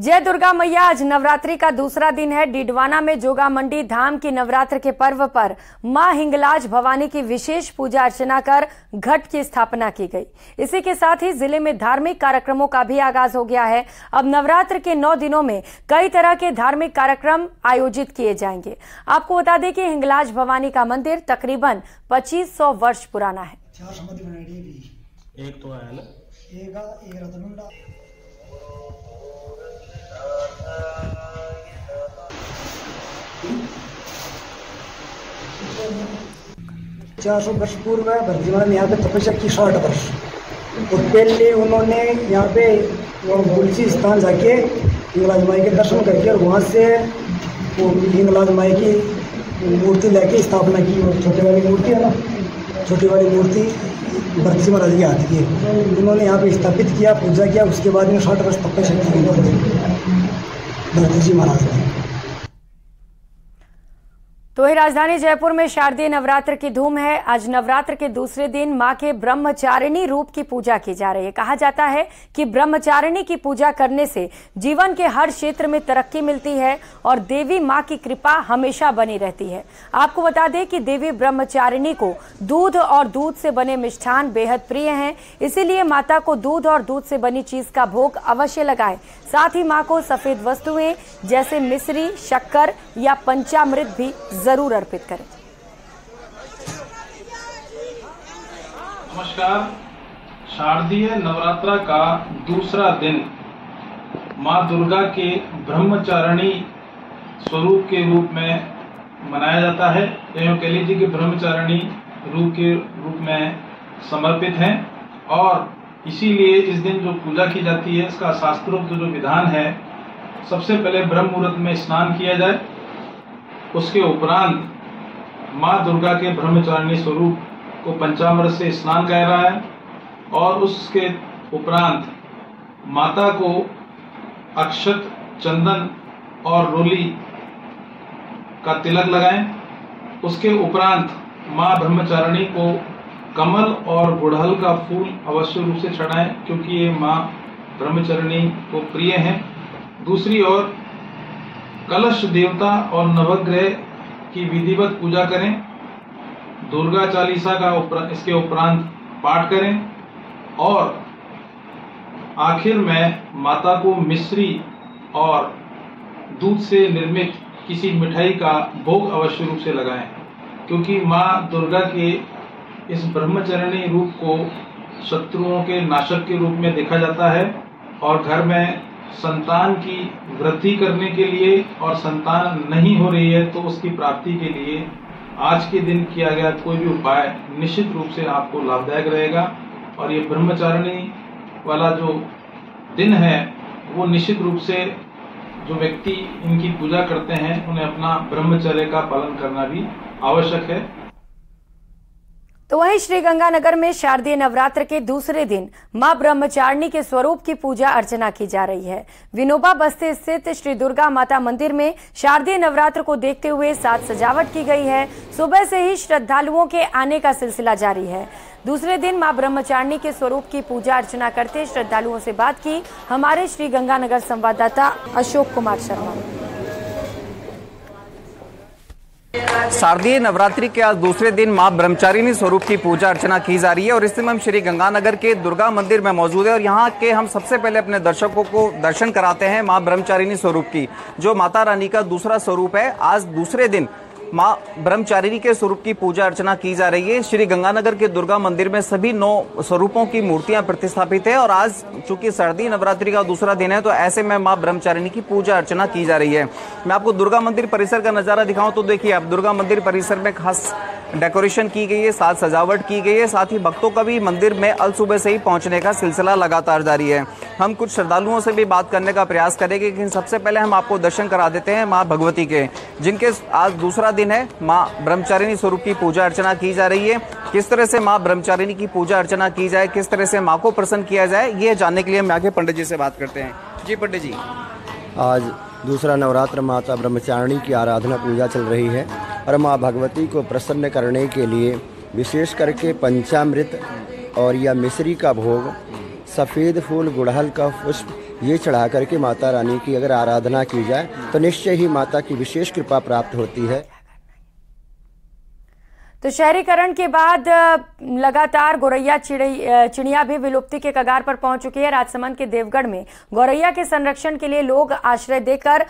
जय दुर्गा मैया। आज नवरात्रि का दूसरा दिन है। डीडवाना में जोगा मंडी धाम की नवरात्र के पर्व पर मां हिंगलाज भवानी की विशेष पूजा अर्चना कर घट की स्थापना की गई। इसी के साथ ही जिले में धार्मिक कार्यक्रमों का भी आगाज हो गया है। अब नवरात्र के 9 दिनों में कई तरह के धार्मिक कार्यक्रम आयोजित किए जाएंगे। आपको बता दें कि हिंगलाज भवानी का मंदिर तकरीबन 2500 वर्ष पुराना है। एक तो है ना, एक 400 वर्ष पूर्व भरती महाराज ने यहाँ पे तपस्या की 60 वर्ष और पहले उन्होंने यहाँ पे तुलसी स्थान जाके हिंगलाज माई के दर्शन करके और वहाँ से वो हिंगलाज माई की मूर्ति लेके स्थापना की। और छोटे वाली मूर्ति है ना, छोटी वाली मूर्ति भरती महाराज के हाथ की उन्होंने यहाँ पे स्थापित किया, पूजा किया। उसके बाद में 60 वर्ष तपस्या की भरती जी महाराज ने। तो वही राजधानी जयपुर में शारदीय नवरात्र की धूम है। आज नवरात्र के दूसरे दिन मां के ब्रह्मचारिणी रूप की पूजा की जा रही है। कहा जाता है कि ब्रह्मचारिणी की पूजा करने से जीवन के हर क्षेत्र में तरक्की मिलती है और देवी मां की कृपा हमेशा बनी रहती है। आपको बता दें कि देवी ब्रह्मचारिणी को दूध और दूध से बने मिष्ठान बेहद प्रिय हैं, इसीलिए माता को दूध और दूध से बनी चीज का भोग अवश्य लगाएं। साथ ही मां को सफेद वस्तुएं जैसे मिश्री, शक्कर या पंचामृत भी जरूर अर्पित करें। नमस्कार। शारदीय नवरात्र का दूसरा दिन मां दुर्गा के ब्रह्मचारिणी स्वरूप के रूप में मनाया जाता है। एवं कह लीजिए कि ब्रह्मचारिणी रूप के रूप में समर्पित हैं और इसीलिए इस दिन जो पूजा की जाती है इसका शास्त्रोक्त जो विधान है, सबसे पहले ब्रह्म मुहूर्त में स्नान किया जाए। उसके उपरांत मां दुर्गा के ब्रह्मचारिणी स्वरूप को पंचामृत से स्नान कराया है और उसके उपरांत माता को अक्षत, चंदन और रोली का तिलक लगाएं। उसके उपरांत मां ब्रह्मचारिणी को कमल और गुड़हल का फूल अवश्य रूप से चढ़ाएं, क्योंकि ये मां ब्रह्मचारिणी को प्रिय हैं। दूसरी ओर कलश देवता और नवग्रह की विधिवत पूजा करें। दुर्गा चालीसा का इसके उपरांत पाठ करें और आखिर में माता को मिश्री और दूध से निर्मित किसी मिठाई का भोग अवश्य रूप से लगाएं, क्योंकि मां दुर्गा के इस ब्रह्मचारिणी रूप को शत्रुओं के नाशक के रूप में देखा जाता है और घर में संतान की वृद्धि करने के लिए और संतान नहीं हो रही है तो उसकी प्राप्ति के लिए आज के दिन किया गया कोई भी उपाय निश्चित रूप से आपको लाभदायक रहेगा। और ये ब्रह्मचारिणी वाला जो दिन है वो निश्चित रूप से जो व्यक्ति इनकी पूजा करते हैं उन्हें अपना ब्रह्मचर्य का पालन करना भी आवश्यक है। तो वहीं श्रीगंगानगर में शारदीय नवरात्र के दूसरे दिन मां ब्रह्मचारिणी के स्वरूप की पूजा अर्चना की जा रही है। विनोबा बस्ती स्थित श्री दुर्गा माता मंदिर में शारदीय नवरात्र को देखते हुए साज सजावट की गई है। सुबह से ही श्रद्धालुओं के आने का सिलसिला जारी है। दूसरे दिन मां ब्रह्मचारिणी के स्वरूप की पूजा अर्चना करते श्रद्धालुओं से बात की हमारे श्रीगंगानगर संवाददाता अशोक कुमार शर्मा। शारदीय नवरात्रि के आज दूसरे दिन मां ब्रह्मचारिणी स्वरूप की पूजा अर्चना की जा रही है और इस समय हम श्री गंगानगर के दुर्गा मंदिर में मौजूद है और यहाँ के हम सबसे पहले अपने दर्शकों को दर्शन कराते हैं मां ब्रह्मचारिणी स्वरूप की, जो माता रानी का दूसरा स्वरूप है। आज दूसरे दिन मां ब्रह्मचारिणी के स्वरूप की पूजा अर्चना की जा रही है। श्री गंगानगर के दुर्गा मंदिर में सभी 9 स्वरूपों की मूर्तियां प्रतिष्ठापित है और आज चूंकि शारदीय नवरात्रि का दूसरा दिन है तो ऐसे में मां ब्रह्मचारिणी की पूजा अर्चना की जा रही है। मैं आपको दुर्गा मंदिर परिसर का नजारा दिखाऊं तो देखिए आप दुर्गा मंदिर परिसर में खास डेकोरेशन की गई है, साज सजावट की गई है। साथ ही भक्तों का भी मंदिर में अल सुबह से ही पहुंचने का सिलसिला लगातार जारी है। हम कुछ श्रद्धालुओं से भी बात करने का प्रयास करेंगे, लेकिन सबसे पहले हम आपको दर्शन करा देते हैं मां भगवती के, जिनके आज दूसरा दिन है। मां ब्रह्मचारिणी स्वरूप की पूजा अर्चना की जा रही है। किस तरह से मां ब्रह्मचारिणी की पूजा अर्चना की जाए, किस तरह से मां को प्रसन्न किया जाए, ये जानने के लिए हम आगे पंडित जी से बात करते हैं। जी पंडित जी, आज दूसरा नवरात्र माता ब्रह्मचारिणी की आराधना पूजा चल रही है और माँ भगवती को प्रसन्न करने के लिए विशेष करके पंचामृत और या मिश्री का भोग, सफ़ेद फूल, गुड़हल का पुष्प ये चढ़ा करके माता रानी की अगर आराधना की जाए तो निश्चय ही माता की विशेष कृपा प्राप्त होती है। तो शहरीकरण के बाद लगातार गौरैया चिड़िया भी विलुप्ति के कगार पर पहुंच चुकी है। राजसमंद के देवगढ़ में गौरैया के संरक्षण के लिए लोग आश्रय देकर